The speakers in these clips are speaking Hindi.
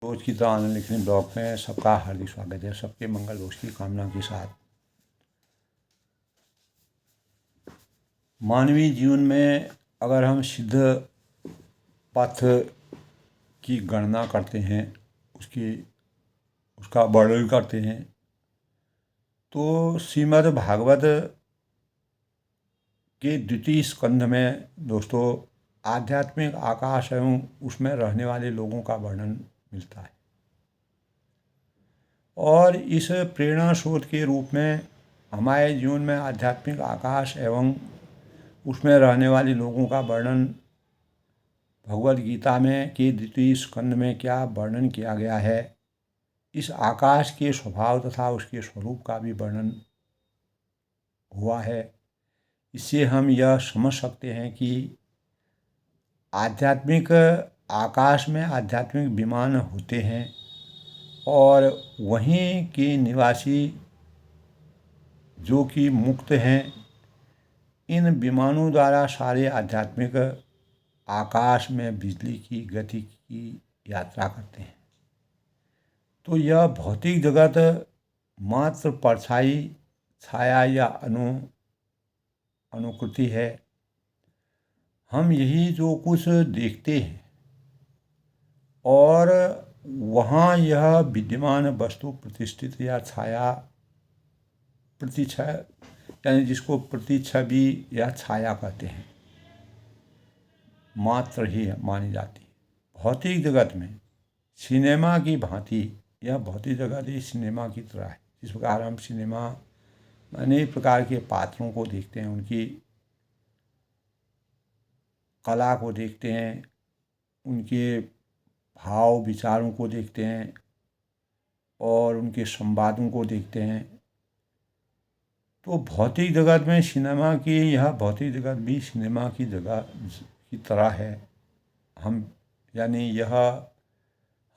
रोज की तरह आनंद लिखने ब्लॉग में सबका हार्दिक स्वागत है। सबके मंगल रोज की कामना के साथ मानवीय जीवन में अगर हम सिद्ध पथ की गणना करते हैं, उसका वर्णन करते हैं, तो श्रीमद् भागवत के द्वितीय स्कंध में दोस्तों आध्यात्मिक आकाश एवं उसमें रहने वाले लोगों का वर्णन मिलता है। और इस प्रेरणा स्रोत के रूप में हमारे जीवन में आध्यात्मिक आकाश एवं उसमें रहने वाले लोगों का वर्णन भगवद गीता में के द्वितीय स्कंद में क्या वर्णन किया गया है, इस आकाश के स्वभाव तथा उसके स्वरूप का भी वर्णन हुआ है। इससे हम यह समझ सकते हैं कि आध्यात्मिक आकाश में आध्यात्मिक विमान होते हैं और वहीं के निवासी जो कि मुक्त हैं, इन विमानों द्वारा सारे आध्यात्मिक आकाश में बिजली की गति की यात्रा करते हैं। तो यह भौतिक जगत मात्र परछाई, छाया या अनुकृति है। हम यही जो कुछ देखते हैं और वहाँ यह विद्यमान वस्तु प्रतिष्ठित या छाया प्रतिच्छाया, यानी जिसको प्रतिच्छवि या छाया कहते हैं, मात्र ही मानी जाती है। भौतिक जगत में सिनेमा की भांति यह भौतिक जगत ही सिनेमा की तरह है। जिस प्रकार हम सिनेमा अनेक प्रकार के पात्रों को देखते हैं, उनकी कला को देखते हैं, उनके भाव विचारों को देखते हैं और उनके संवादों को देखते हैं। तो भौतिक जगत में सिनेमा की यह भौतिक जगत भी सिनेमा की जगह की तरह है।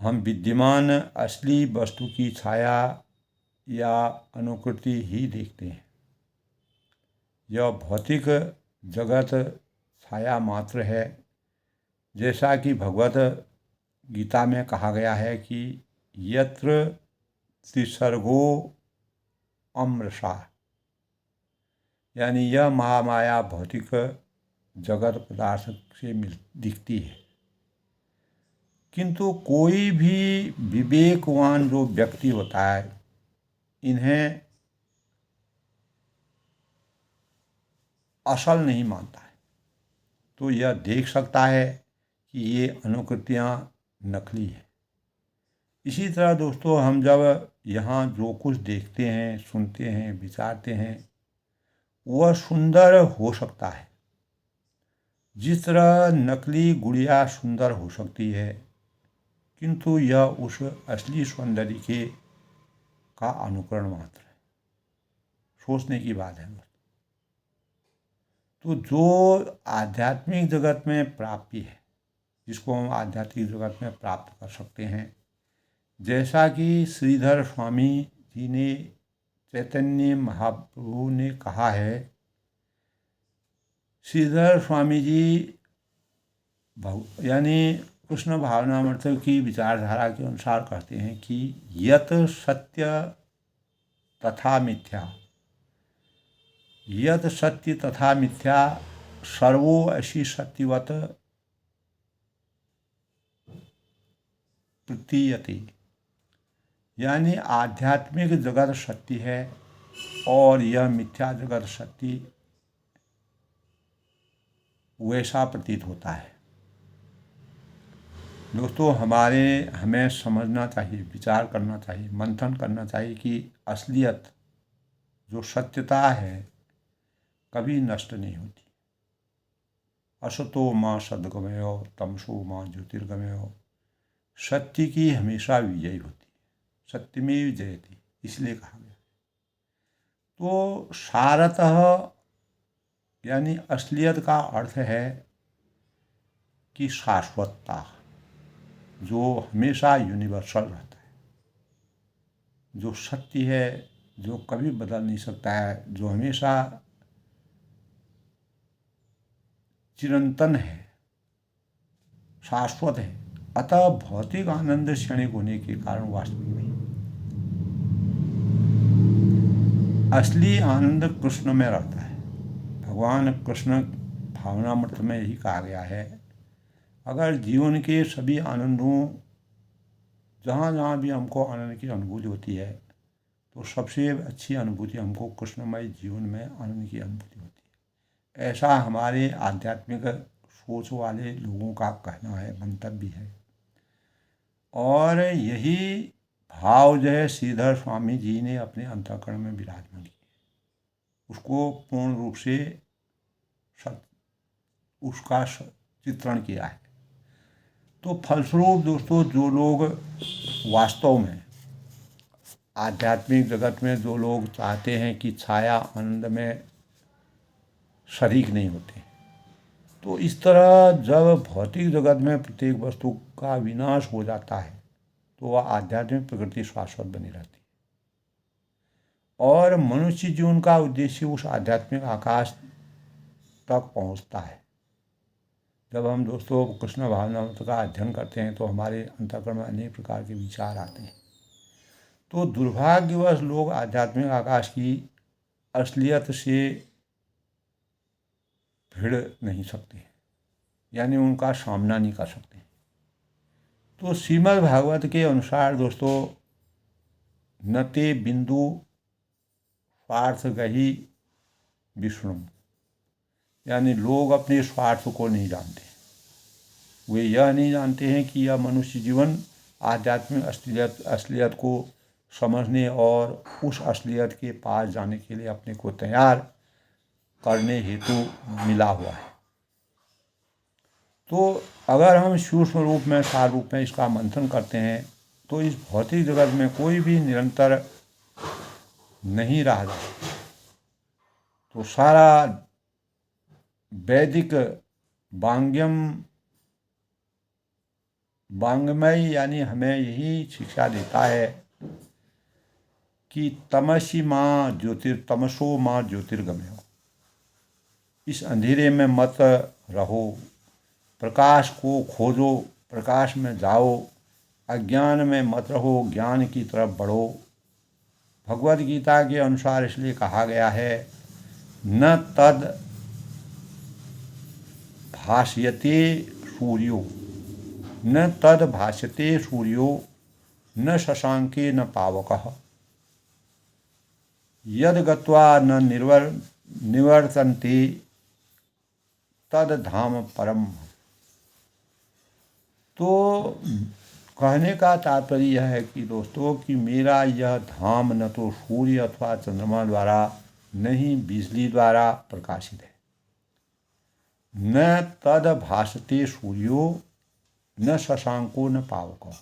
हम विद्यमान असली वस्तु की छाया या अनुकृति ही देखते हैं। यह भौतिक जगत छाया मात्र है। जैसा कि भगवद गीता में कहा गया है कि यत्र त्रिसर्गो अमृषा, यानी यह महामाया भौतिक जगत पदार्थ से दिखती है, किंतु कोई भी विवेकवान जो व्यक्ति होता है इन्हें असल नहीं मानता है। तो यह देख सकता है कि ये अनुकृतियाँ नकली है। इसी तरह दोस्तों हम जब यहाँ जो कुछ देखते हैं, सुनते हैं, विचारते हैं, वह सुंदर हो सकता है। जिस तरह नकली गुड़िया सुंदर हो सकती है, किंतु यह उस असली सौंदर्य का अनुकरण मात्र है। सोचने की बात है। तो जो आध्यात्मिक जगत में प्राप्ति है, जिसको हम आध्यात्मिक जगत में प्राप्त कर सकते हैं, जैसा कि श्रीधर स्वामी जी ने, चैतन्य महाप्रभु ने कहा है। श्रीधर स्वामी जी यानी कृष्ण भावनामृत की विचारधारा के अनुसार कहते हैं कि यत सत्य तथा मिथ्या, यत सत्य तथा मिथ्या सर्वो ऐसी सत्यवत प्रतीयते, यानी आध्यात्मिक जगत सत्य है और यह मिथ्या जगत सत्य वैसा प्रतीत होता है। दोस्तों हमें समझना चाहिए, विचार करना चाहिए, मंथन करना चाहिए कि असलियत जो सत्यता है कभी नष्ट नहीं होती। असतो मां सद्गमयो तमसो मां ज्योतिर्गमयो, सत्य की हमेशा विजय होती है। सत्यमेव जयते, इसलिए कहा गया। तो सारतः यानी असलियत का अर्थ है कि शाश्वतता, जो हमेशा यूनिवर्सल रहता है, जो सत्य है, जो कभी बदल नहीं सकता है, जो हमेशा चिरंतन है, शाश्वत है, अतः भौतिक आनंद क्षणिक होने के कारण वास्तविक नहीं। असली आनंद कृष्ण में रहता है। भगवान कृष्ण भावनामृत में यही कहा गया है, अगर जीवन के सभी आनंदों, जहाँ जहाँ भी हमको आनंद की अनुभूति होती है, तो सबसे अच्छी अनुभूति हमको कृष्णमय जीवन में आनंद की अनुभूति होती है। ऐसा हमारे आध्यात्मिक सोच वाले लोगों का कहना है, मंतव्य है। और यही भाव जो है श्रीधर स्वामी जी ने अपने अंतःकरण में विराजमान किया, उसको पूर्ण रूप से उसका चित्रण किया है। तो फलस्वरूप दोस्तों, जो लोग वास्तव में आध्यात्मिक जगत में, जो लोग चाहते हैं कि छाया आनंद में शरीक नहीं होते, तो इस तरह जब भौतिक जगत में प्रत्येक वस्तु का विनाश हो जाता है, तो वह आध्यात्मिक प्रकृति शाश्वत बनी रहती है। और मनुष्य जीवन का उद्देश्य उस आध्यात्मिक आकाश तक पहुंचता है। जब हम दोस्तों कृष्ण भावनामृत का अध्ययन करते हैं, तो हमारे अंतःकरण में अनेक प्रकार के विचार आते हैं। तो दुर्भाग्यवश लोग आध्यात्मिक आकाश की असलियत से भिड़ नहीं सकते, यानी उनका सामना नहीं कर सकते। तो श्रीमद् भागवत के अनुसार दोस्तों, न ते बिंदु स्वार्थ गही विष्णु, यानी लोग अपने स्वार्थ को नहीं जानते। वे यह नहीं जानते हैं कि यह मनुष्य जीवन आध्यात्मिक असलियत को समझने और उस असलियत के पास जाने के लिए अपने को तैयार करने हेतु मिला हुआ है। तो अगर हम सूक्ष्म रूप में, सार रूप में इसका मंथन करते हैं, तो इस भौतिक जगत में कोई भी निरंतर नहीं रह जाता। तो सारा वैदिक वांग्मय यानी हमें यही शिक्षा देता है कि तमसी माँ तमसो माँ ज्योतिर्गमय, इस अंधेरे में मत रहो, प्रकाश को खोजो, प्रकाश में जाओ, अज्ञान में मत रहो, ज्ञान की तरफ बढ़ो। भगवद गीता के अनुसार इसलिए कहा गया है, न तद भाष्यते सूर्यो, न तद भाष्यते सूर्यो, न शशांके न पावकः, यद गत्वा न निवर्तन्ते तद धाम परम। तो कहने का तात्पर्य यह है कि दोस्तों, कि मेरा यह धाम न तो सूर्य अथवा चंद्रमा द्वारा, न ही बिजली द्वारा प्रकाशित है। न तद भासते सूर्यो न शशांको न पावको,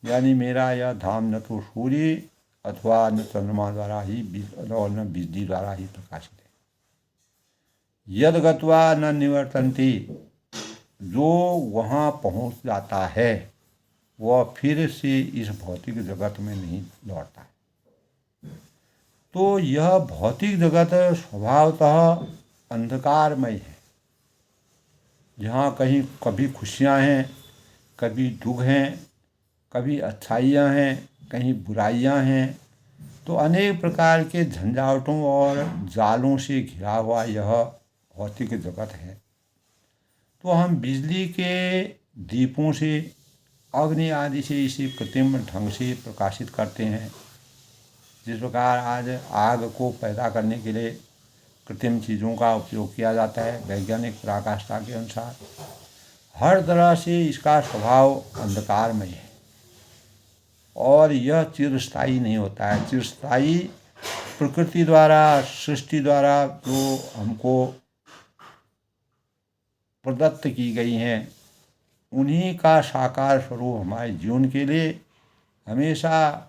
यानी मेरा यह धाम न तो सूर्य अथवा न चंद्रमा द्वारा ही और न बिजली द्वारा ही प्रकाशित है। यद गत्वा न निवर्तन्ते, जो वहाँ पहुँच जाता है वह फिर से इस भौतिक जगत में नहीं लौटता है। तो यह भौतिक जगत स्वभावतः अंधकारमय है, जहाँ कहीं कभी खुशियाँ हैं, कभी दुख हैं, कभी अच्छाइयाँ हैं, कहीं बुराइयाँ हैं। तो अनेक प्रकार के झंझावटों और जालों से घिरा हुआ यह भौतिक जगत है। तो हम बिजली के दीपों से, अग्नि आदि से इसे कृत्रिम ढंग से प्रकाशित करते हैं। जिस प्रकार आज आग को पैदा करने के लिए कृत्रिम चीज़ों का उपयोग किया जाता है, वैज्ञानिक पराकाष्ठा के अनुसार हर तरह से इसका स्वभाव अंधकारमय है और यह चिरस्थायी नहीं होता है। चिरस्थायी प्रकृति द्वारा, सृष्टि द्वारा जो हमको प्रदत्त की गई हैं, उन्हीं का साकार स्वरूप हमारे जीवन के लिए हमेशा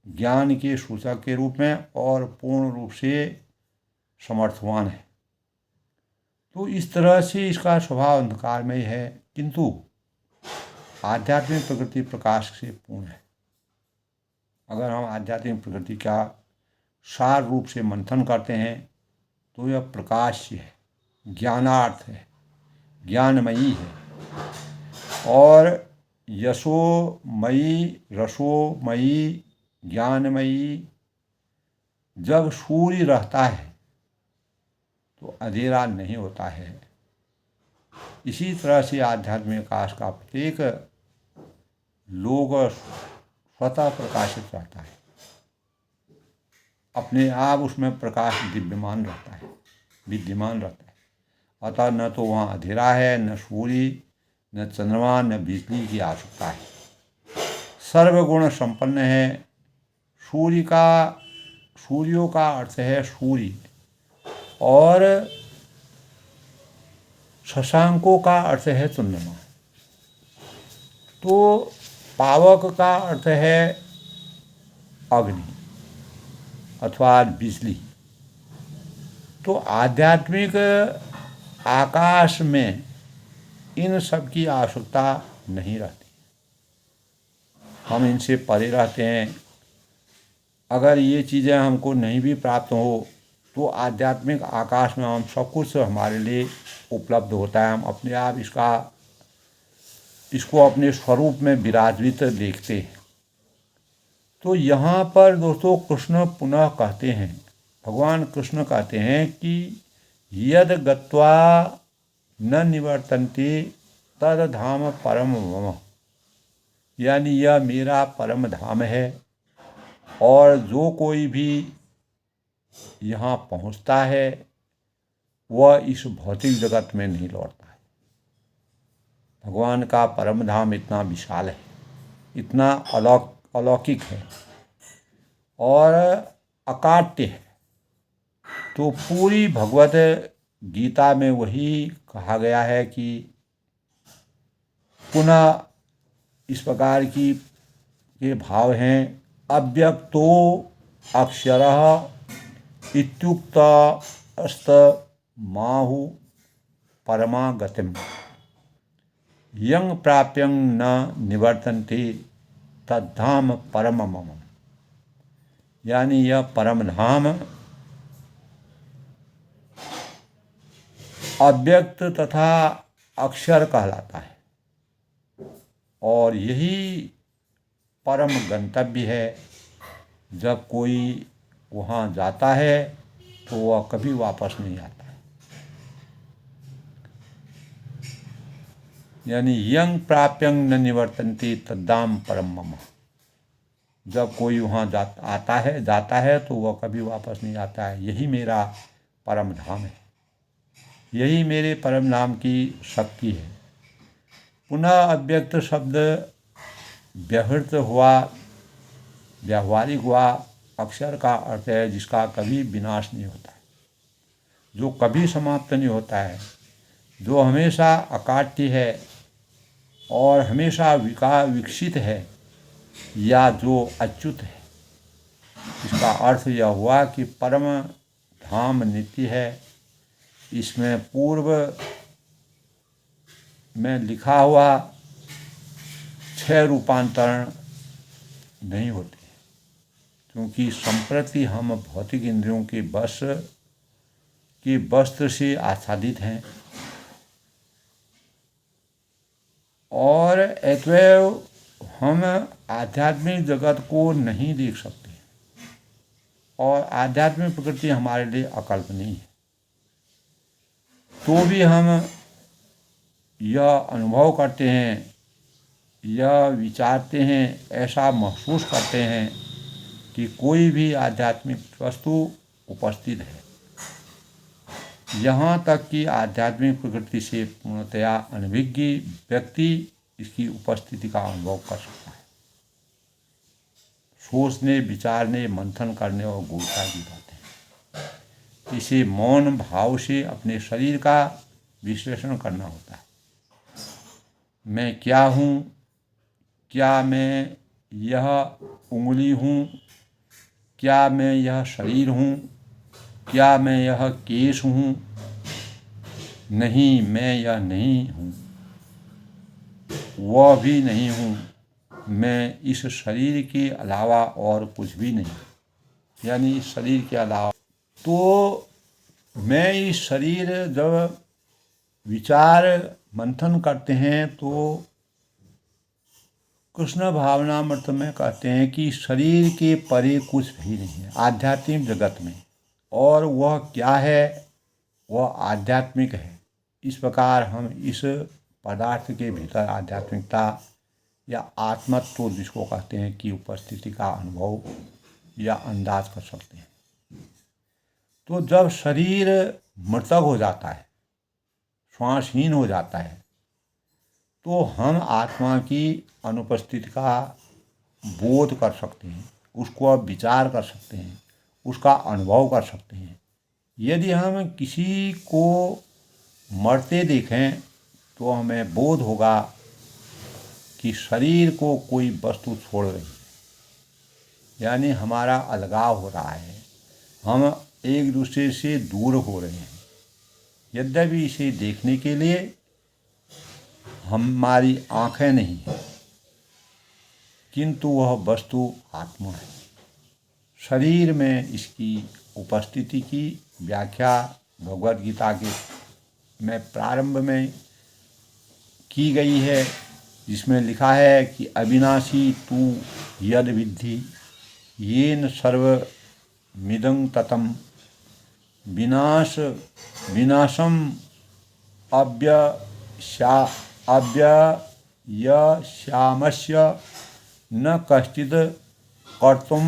ज्ञान के सूचक के रूप में और पूर्ण रूप से समर्थवान है। तो इस तरह से इसका स्वभाव अंधकारमय है, किंतु आध्यात्मिक प्रकृति प्रकाश से पूर्ण है। अगर हम आध्यात्मिक प्रकृति का सार रूप से मंथन करते हैं, तो यह प्रकाश है, ज्ञानार्थ है, ज्ञानमयी है। और यशोमयी, रसोमयी, ज्ञानमयी जब सूर्य रहता है तो अंधेरा नहीं होता है। इसी तरह से आध्यात्मिक आकाश का प्रत्येक लोग स्वतः प्रकाशित रहता है, अपने आप उसमें प्रकाश दिव्यमान रहता है, विद्यमान रहता है। अतः न तो वहाँ अंधेरा है, न सूर्य, न चंद्रमा, न बिजली की आवश्यकता है। सर्वगुण संपन्न है। सूर्यों का अर्थ है सूर्य, और शशांकों का अर्थ है चंद्रमा। तो पावक का अर्थ है अग्नि अथवा बिजली। तो आध्यात्मिक आकाश में इन सब की आवश्यकता नहीं रहती, हम इनसे परे रहते हैं। अगर ये चीज़ें हमको नहीं भी प्राप्त हो तो आध्यात्मिक आकाश में हम सब कुछ हमारे लिए उपलब्ध होता है। हम अपने आप इसको अपने स्वरूप में विराजित देखते हैं। तो यहाँ पर दोस्तों कृष्ण पुनः कहते हैं, भगवान कृष्ण कहते हैं कि यद गत्वा न निवर्तन्ते तद धाम परम मम, यानी यह मेरा परम धाम है, और जो कोई भी यहाँ पहुँचता है वह इस भौतिक जगत में नहीं लौटता है। भगवान का परम धाम इतना विशाल है, इतना अलौकिक है और अकाट्य है। तो पूरी भगवत गीता में वही कहा गया है कि पुनः इस प्रकार की के भाव हैं। अव्यक्तो अक्षरः इत्युक्तस्त माहु परमागतिम यं प्राप्यं न निवर्तन्ते तद्धाम परम मम, यानी यह परम धाम अव्यक्त तथा अक्षर कहलाता है, और यही परम गंतव्य है। जब कोई वहाँ जाता है तो वह कभी वापस नहीं आता है। यानी यं प्राप्यं न निवर्तन्ते तद्धाम परम मम, जब कोई वहाँ जाता है तो वह कभी वापस नहीं आता है। यही मेरा परम धाम है, यही मेरे परम धाम की शक्ति है। पुनः अव्यक्त शब्द व्यवहृत हुआ, व्यावहारिक हुआ। अक्षर का अर्थ है जिसका कभी विनाश नहीं होता है, जो कभी समाप्त नहीं होता है, जो हमेशा अकाट्य है और हमेशा विकसित है, या जो अच्युत है। इसका अर्थ यह हुआ कि परम धाम नित्य है। इसमें पूर्व में लिखा हुआ 6 रूपांतरण नहीं होते, क्योंकि संप्रति हम भौतिक इंद्रियों के वस्त्र से आच्छादित हैं, और अतएव हम आध्यात्मिक जगत को नहीं देख सकते, और आध्यात्मिक प्रकृति हमारे लिए अकल्पनीय है। तो भी हम यह अनुभव करते हैं, यह विचारते हैं, ऐसा महसूस करते हैं कि कोई भी आध्यात्मिक वस्तु उपस्थित है। यहाँ तक कि आध्यात्मिक प्रकृति से पूर्णतया अनभिज्ञ व्यक्ति इसकी उपस्थिति का अनुभव कर सकता है। सोचने, विचारने, मंथन करने और गूढ़ता की बातें, इसे मौन भाव से अपने शरीर का विश्लेषण करना होता है। मैं क्या हूँ? क्या मैं यह उंगली हूँ? क्या मैं यह शरीर हूँ? क्या मैं यह केश हूँ? नहीं, मैं यह नहीं हूँ, वह भी नहीं हूँ। मैं इस शरीर के अलावा और कुछ भी नहीं, यानी इस शरीर के अलावा। तो मैं इस शरीर, जब विचार मंथन करते हैं तो कृष्ण भावनामृत में कहते हैं कि शरीर के परे कुछ भी नहीं है आध्यात्मिक जगत में, और वह क्या है, वह आध्यात्मिक है। इस प्रकार हम इस पदार्थ के भीतर आध्यात्मिकता या आत्मत्व जिसको कहते हैं कि उपस्थिति का अनुभव या अंदाज कर सकते हैं। तो जब शरीर मृतक हो जाता है, श्वासहीन हो जाता है, तो हम आत्मा की अनुपस्थिति का बोध कर सकते हैं, उसको अब विचार कर सकते हैं, उसका अनुभव कर सकते हैं। यदि हम किसी को मरते देखें तो हमें बोध होगा कि शरीर को कोई वस्तु छोड़ रही है, यानी हमारा अलगाव हो रहा है, हम एक दूसरे से दूर हो रहे हैं। यद्यपि इसे देखने के लिए हमारी आँखें नहीं हैं, किंतु वह वस्तु आत्मा है। शरीर में इसकी उपस्थिति की व्याख्या भगवद गीता के में प्रारंभ में की गई है, जिसमें लिखा है कि अविनाशी तू यद विद्धि येन सर्वमिदं ततं विनाशम अव्ययस्यामस्य न कश्चित् कर्तुम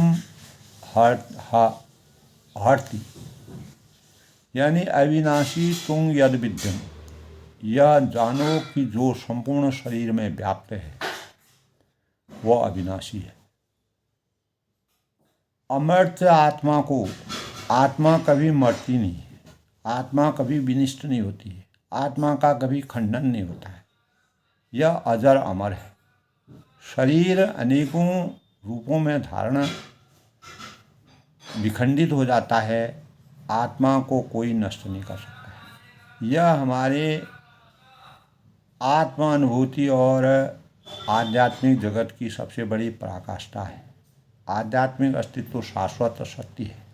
हर्ति। यानी अविनाशी तुम यद विद्यम, यह जानो कि जो संपूर्ण शरीर में व्याप्त है वह अविनाशी है। अमर्त्य आत्मा को, आत्मा कभी मरती नहीं है, आत्मा कभी विनिष्ट नहीं होती है, आत्मा का कभी खंडन नहीं होता है, यह अजर अमर है। शरीर अनेकों रूपों में धारण विखंडित हो जाता है, आत्मा को कोई नष्ट नहीं कर सकता है। यह हमारे आत्मानुभूति और आध्यात्मिक जगत की सबसे बड़ी पराकाष्ठा है। आध्यात्मिक अस्तित्व शाश्वत सत्य है,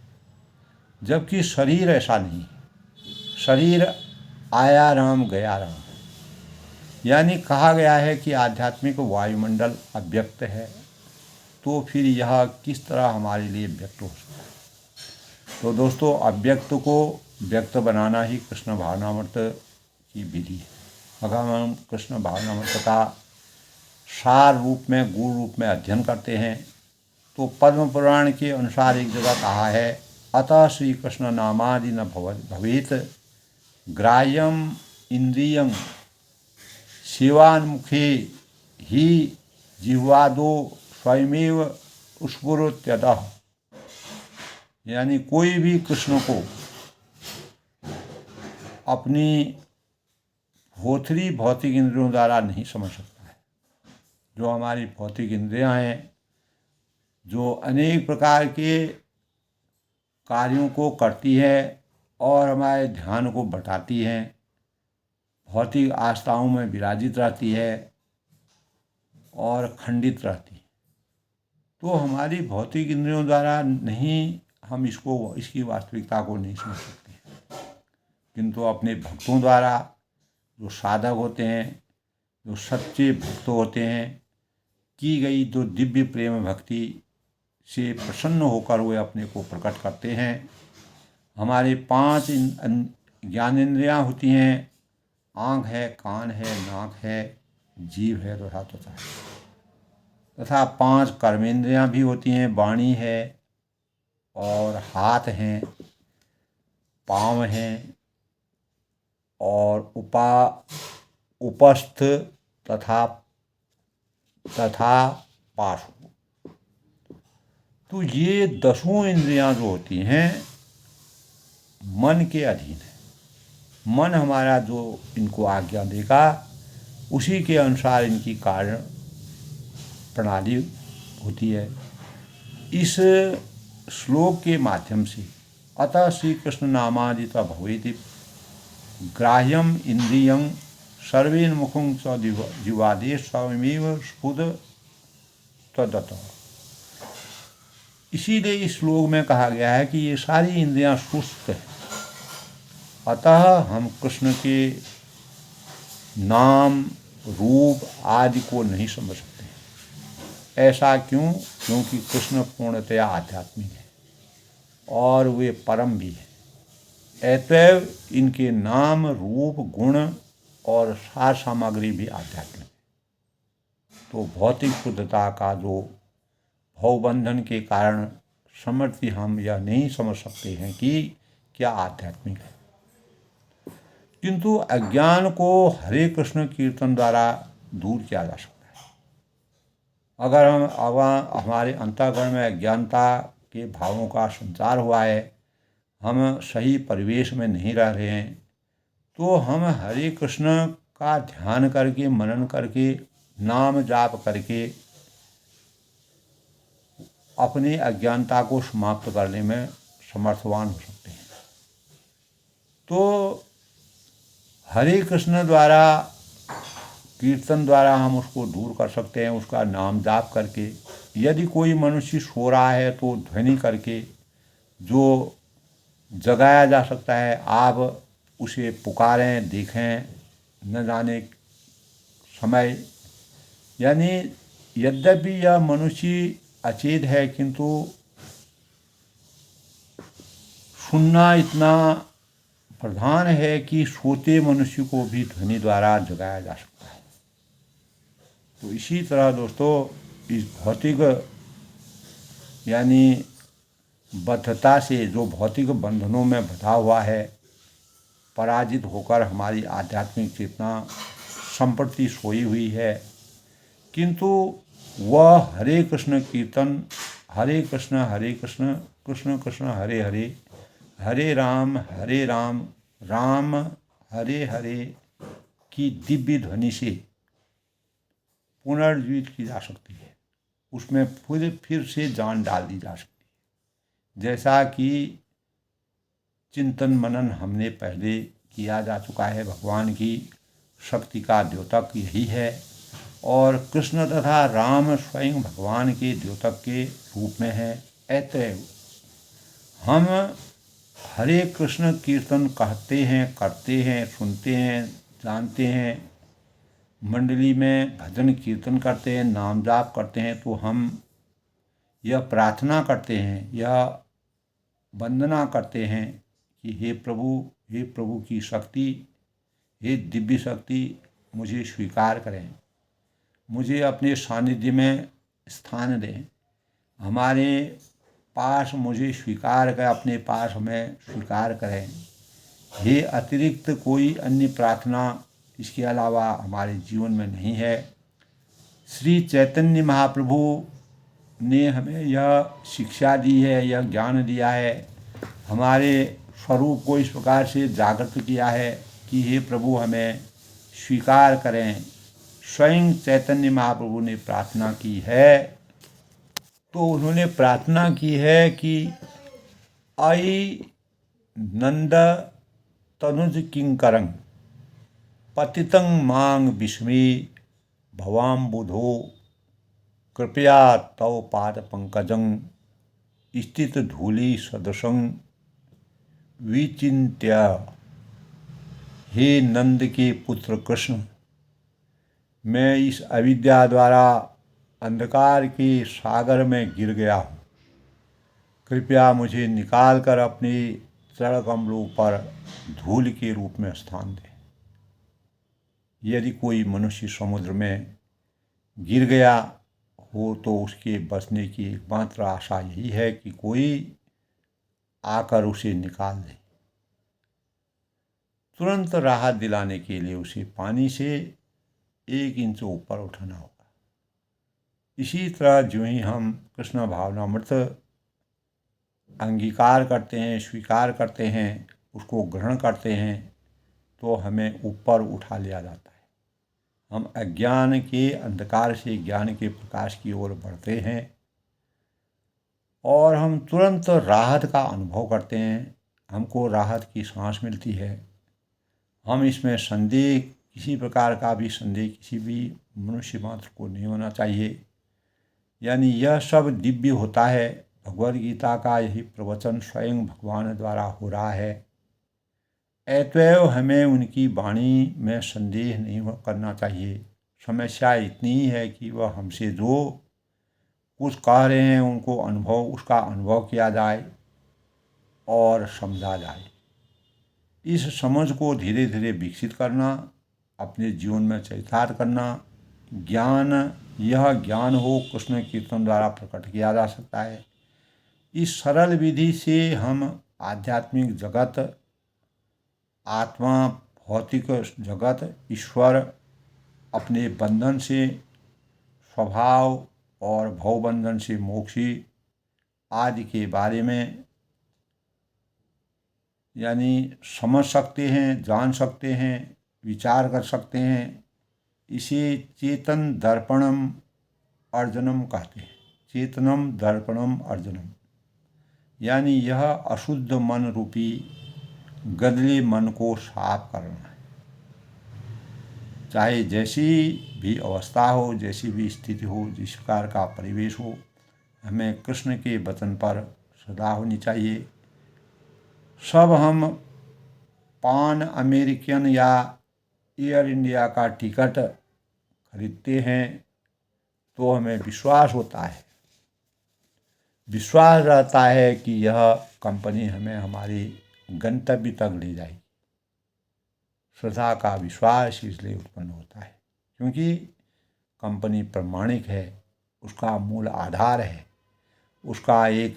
जबकि शरीर ऐसा नहीं है। शरीर आया राम गया राम, यानी कहा गया है कि आध्यात्मिक वायुमंडल अव्यक्त है, तो फिर यह किस तरह हमारे लिए व्यक्त हो सकता है। तो दोस्तों, अव्यक्त को व्यक्त बनाना ही कृष्ण भावनामृत की विधि है। अगर हम कृष्ण भावनामृत का सार रूप में, गूढ़ रूप में अध्ययन करते हैं तो पद्म पुराण के अनुसार एक जगह कहा है, अतः श्री कृष्ण नामादि न भवेत ग्राह्यम इंद्रियं सेवान्मुखे ही जिह्वादो स्वयमेव स्फुरत्यतः। यानी कोई भी कृष्ण को अपनी भोथरी भौतिक इंद्रियों द्वारा नहीं समझ सकता है। जो हमारी भौतिक इंद्रियां हैं, जो अनेक प्रकार के कार्यों को करती है और हमारे ध्यान को बटाती हैं, भौतिक आस्थाओं में विराजित रहती है और खंडित रहती है, तो हमारी भौतिक इंद्रियों द्वारा नहीं हम इसकी वास्तविकता को नहीं समझ सकते। किंतु अपने भक्तों द्वारा, जो साधक होते हैं, जो सच्चे भक्त होते हैं, की गई जो दिव्य प्रेम भक्ति से प्रसन्न होकर वे अपने को प्रकट करते हैं। हमारे 5 ज्ञानेंद्रियाँ होती हैं, आँख है, कान है, नाक है, जीभ है तथा 5 कर्मेंद्रियाँ भी होती हैं, वाणी है और हाथ हैं, पाँव हैं और उपस्थ तथा पार्श्व। तो ये 10 इंद्रियां जो होती हैं मन के अधीन है। मन हमारा जो इनको आज्ञा देगा उसी के अनुसार इनकी कार्य प्रणाली होती है। इस श्लोक के माध्यम से अतः श्री कृष्ण नामादिता भवेति ग्राह्यम इंद्रियं सर्वेन मुखं च जिह्वादे स्वयमेव स्फुद तदतः। इसीलिए इस श्लोक में कहा गया है कि ये सारी इंद्रियां सुस्त हैं, अतः हम कृष्ण के नाम, रूप आदि को नहीं समझ सकते। ऐसा क्यों? क्योंकि कृष्ण पूर्णतया आध्यात्मिक है और वे परम भी हैं। अतएव इनके नाम, रूप, गुण और सार सामग्री भी आध्यात्मिक है। तो भौतिक शुद्धता का जो भवबंधन के कारण समर्थी हम यह नहीं समझ सकते हैं कि क्या आध्यात्मिक है, किंतु अज्ञान को हरे कृष्ण कीर्तन द्वारा दूर किया जा सकता है। अगर हमारे अंतःकरण में अज्ञानता के भावों का संचार हुआ है, हम सही परिवेश में नहीं रह रहे हैं, तो हम हरे कृष्ण का ध्यान करके, मनन करके, नाम जाप करके अपनी अज्ञानता को समाप्त करने में समर्थवान हो सकते हैं। तो हरे कृष्ण द्वारा, कीर्तन द्वारा हम उसको दूर कर सकते हैं, उसका नाम जाप करके। यदि कोई मनुष्य सो रहा है तो ध्वनि करके जो जगाया जा सकता है, आप उसे पुकारें, देखें, न जाने समय। यानी यद्यपि यह मनुष्य अचेत है, किंतु सुनना इतना प्रधान है कि सोते मनुष्य को भी ध्वनि द्वारा जगाया जा सकता है। तो इसी तरह दोस्तों, इस भौतिक यानी बद्धता से, जो भौतिक बंधनों में बंधा हुआ है, पराजित होकर हमारी आध्यात्मिक चेतना संप्रति सोई हुई है, किंतु वह हरे कृष्ण कीर्तन, हरे कृष्ण कृष्ण कृष्ण हरे हरे, हरे राम राम हरे हरे की दिव्य ध्वनि से पुनर्जीवित की जा सकती है। उसमें फिर से जान डाल दी जा सकती है। जैसा कि चिंतन मनन हमने पहले किया जा चुका है, भगवान की शक्ति का द्योतक यही है, और कृष्ण तथा राम स्वयं भगवान के द्योतक के रूप में है। अतएव हम हरे कृष्ण कीर्तन कहते हैं, करते हैं, सुनते हैं, जानते हैं, मंडली में भजन कीर्तन करते हैं, नाम जाप करते हैं, तो हम यह प्रार्थना करते हैं, यह वंदना करते हैं कि हे प्रभु की शक्ति, हे दिव्य शक्ति, मुझे स्वीकार करें, मुझे अपने सानिध्य में स्थान दें, हमारे पास मुझे स्वीकार कर, अपने पास हमें स्वीकार करें। ये अतिरिक्त कोई अन्य प्रार्थना इसके अलावा हमारे जीवन में नहीं है। श्री चैतन्य महाप्रभु ने हमें यह शिक्षा दी है, यह ज्ञान दिया है, हमारे स्वरूप को इस प्रकार से जागृत किया है कि हे प्रभु हमें स्वीकार करें। स्वयं चैतन्य महाप्रभु ने प्रार्थना की है। तो उन्होंने प्रार्थना की है कि आई नंद तनुज किंकरं पतितं मांग विस्मी भवाम्बुधो कृपया तव पाद पंकजं स्थित धूलि सदृशं विचिन्त्य। हे नंद के पुत्र कृष्ण, मैं इस अविद्या द्वारा अंधकार के सागर में गिर गया हूँ। कृपया मुझे निकाल कर अपने चरण कमलों पर धूल के रूप में स्थान दें। यदि कोई मनुष्य समुद्र में गिर गया हो तो उसके बचने की एकमात्र आशा यही है कि कोई आकर उसे निकाल दे। तुरंत राहत दिलाने के लिए उसे पानी से 1 इंच ऊपर उठाना होगा। इसी तरह जो ही हम कृष्ण भावनामृत अंगीकार करते हैं, स्वीकार करते हैं, उसको ग्रहण करते हैं, तो हमें ऊपर उठा लिया जाता है। हम अज्ञान के अंधकार से ज्ञान के प्रकाश की ओर बढ़ते हैं और हम तुरंत राहत का अनुभव करते हैं। हमको राहत की सांस मिलती है। हम इसमें संदेह, किसी प्रकार का भी संदेह किसी भी मनुष्य मात्र को नहीं होना चाहिए। यानी यह सब दिव्य होता है। भगवद गीता का यही प्रवचन स्वयं भगवान द्वारा हो रहा है। अतएव हमें उनकी वाणी में संदेह नहीं करना चाहिए। समस्या इतनी ही है कि वह हमसे जो कुछ कह रहे हैं उनको उसका अनुभव किया जाए और समझा जाए। इस समझ को धीरे धीरे विकसित करना, अपने जीवन में चरितार्थ करना, यह ज्ञान हो कृष्ण कीर्तन द्वारा प्रकट किया जा सकता है। इस सरल विधि से हम आध्यात्मिक जगत, आत्मा, भौतिक जगत, ईश्वर, अपने बंधन से स्वभाव और भवबंधन से मोक्षी आदि के बारे में समझ सकते हैं, जान सकते हैं, विचार कर सकते हैं। इसे चेतन दर्पणम अर्जुनम कहते हैं। चेतनम दर्पणम अर्जुनम यह अशुद्ध मन रूपी गंदले मन को साफ करना है। चाहे जैसी भी अवस्था हो, जैसी भी स्थिति हो, जिस प्रकार का परिवेश हो, हमें कृष्ण के वचन पर श्रद्धा होनी चाहिए। सब हम पान अमेरिकन या एयर इंडिया का टिकट खरीदते हैं तो हमें विश्वास होता है, विश्वास रहता है कि यह कंपनी हमें हमारे गंतव्य तक ले जाएगी। श्रद्धा का विश्वास इसलिए उत्पन्न होता है क्योंकि कंपनी प्रमाणिक है, उसका मूल आधार है, उसका एक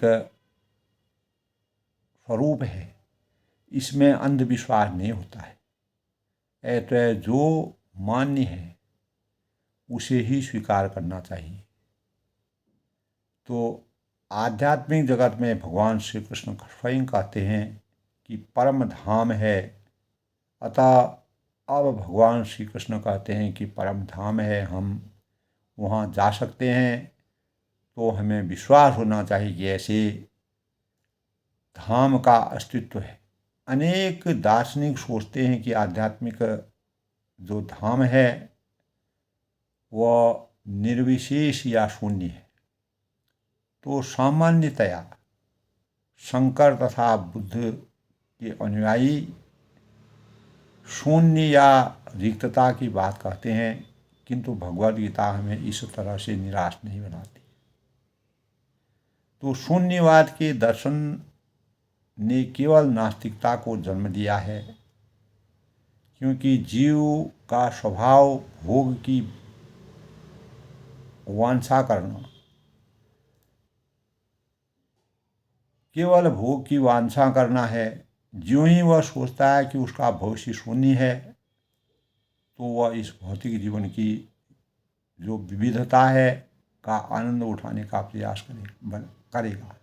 स्वरूप है। इसमें अंधविश्वास नहीं होता है। अतः जो मान्य है उसे ही स्वीकार करना चाहिए। तो आध्यात्मिक जगत में भगवान श्री कृष्ण स्वयं कहते हैं कि परम धाम है। अतः अब भगवान श्री कृष्ण कहते हैं कि परम धाम है, हम वहाँ जा सकते हैं। तो हमें विश्वास होना चाहिए कि ऐसे धाम का अस्तित्व है। अनेक दार्शनिक सोचते हैं कि आध्यात्मिक जो धाम है वह निर्विशेष या शून्य है। तो सामान्यतया शंकर तथा बुद्ध के अनुयायी शून्य या रिक्तता की बात कहते हैं, किंतु भगवद गीता हमें इस तरह से निराश नहीं बनाती। तो शून्यवाद के दर्शन ने केवल नास्तिकता को जन्म दिया है, क्योंकि जीव का स्वभाव भोग की वांछा करना, केवल भोग की वांछा करना है। ज्यों ही वह सोचता है कि उसका भविष्य शून्य है तो वह इस भौतिक जीवन की जो विविधता है का आनंद उठाने का प्रयास करेगा।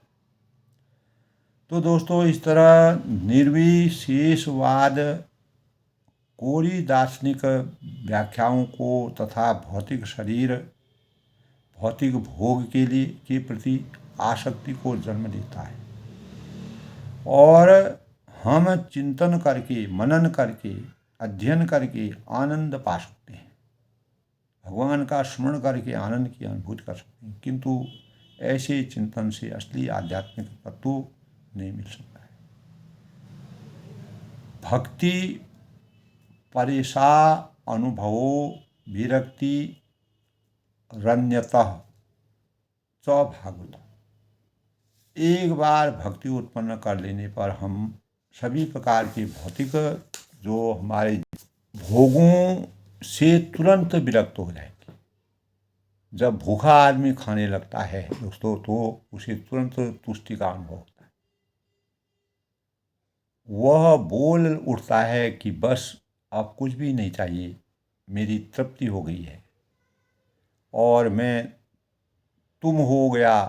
तो दोस्तों, इस तरह निर्विशेषवाद कोरी दार्शनिक व्याख्याओं को तथा भौतिक शरीर, भौतिक भोग के प्रति आसक्ति को जन्म देता है। और हम चिंतन करके, मनन करके, अध्ययन करके आनंद पा सकते हैं, भगवान का स्मरण करके आनंद की अनुभूति कर सकते हैं, किंतु ऐसे चिंतन से असली आध्यात्मिक तत्व नहीं मिल सकता है। भक्ति परेशा अनुभवो विरक्ति रण्यतः च भागवत। एक बार भक्ति उत्पन्न कर लेने पर हम सभी प्रकार के भौतिक जो हमारे भोगों से तुरंत विरक्त हो जाएंगे। जब भूखा आदमी खाने लगता है दोस्तों, तो उसे तुरंत तुष्टि का अनुभव होता है। वह बोल उठता है कि बस अब कुछ भी नहीं चाहिए, मेरी तृप्ति हो गई है और मैं तुम हो गया,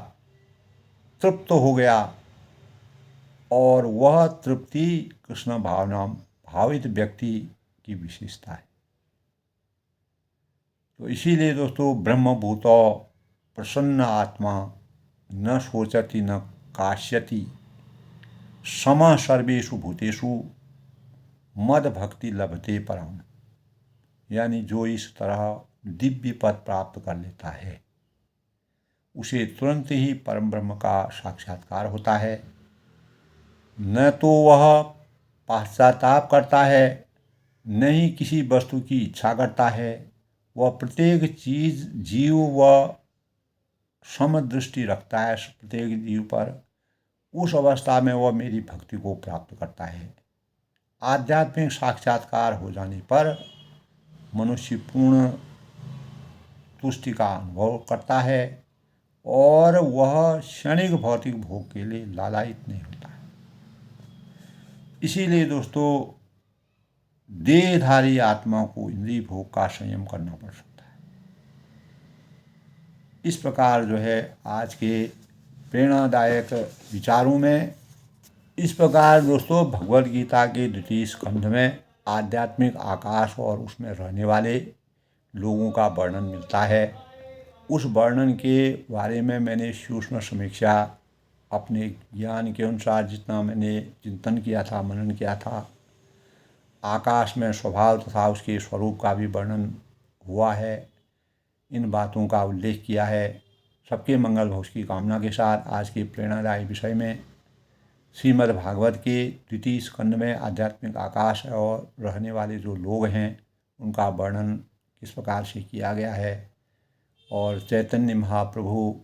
तृप्त हो गया। और वह तृप्ति कृष्ण भावित व्यक्ति की विशेषता है। तो इसीलिए दोस्तों, ब्रह्मभूतो प्रसन्न आत्मा न शोचति न काश्यति समः सर्वेषु भूतेषु मद भक्ति लभते परम। जो इस तरह दिव्य पद प्राप्त कर लेता है उसे तुरंत ही परम ब्रह्म का साक्षात्कार होता है। न तो वह पश्चाताप करता है, न ही किसी वस्तु की इच्छा करता है। वह प्रत्येक चीज, जीव व समदृष्टि रखता है प्रत्येक जीव पर, उस अवस्था में वह मेरी भक्ति को प्राप्त करता है। आध्यात्मिक साक्षात्कार हो जाने पर मनुष्य पूर्ण तुष्टि का अनुभव करता है और वह क्षणिक भौतिक भोग के लिए लालायित नहीं होता है। इसीलिए दोस्तों, देहधारी आत्मा को इंद्रिय भोग का संयम करना पड़ सकता है। इस प्रकार जो है आज के प्रेरणादायक विचारों में इस प्रकार दोस्तों भगवद गीता के 2 स्कंध में आध्यात्मिक आकाश और उसमें रहने वाले लोगों का वर्णन मिलता है। उस वर्णन के बारे में मैंने सूक्ष्म समीक्षा अपने ज्ञान के अनुसार जितना मैंने चिंतन किया था, मनन किया था। आकाश में स्वभाव तथा उसके स्वरूप का भी वर्णन हुआ है, इन बातों का उल्लेख किया है। सबके मंगल भविष्य की कामना के साथ आज के प्रेरणादायी विषय में श्रीमद् भागवत के 2 स्कंद में आध्यात्मिक आकाश और रहने वाले जो लोग हैं उनका वर्णन किस प्रकार से किया गया है और चैतन्य महाप्रभु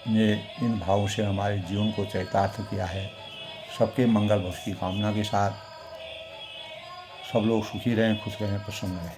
ने इन भावों से हमारे जीवन को चरितार्थ किया है। सबके मंगल भविष्य की कामना के साथ सब लोग सुखी रहें, खुश रहें, प्रसन्न रहें।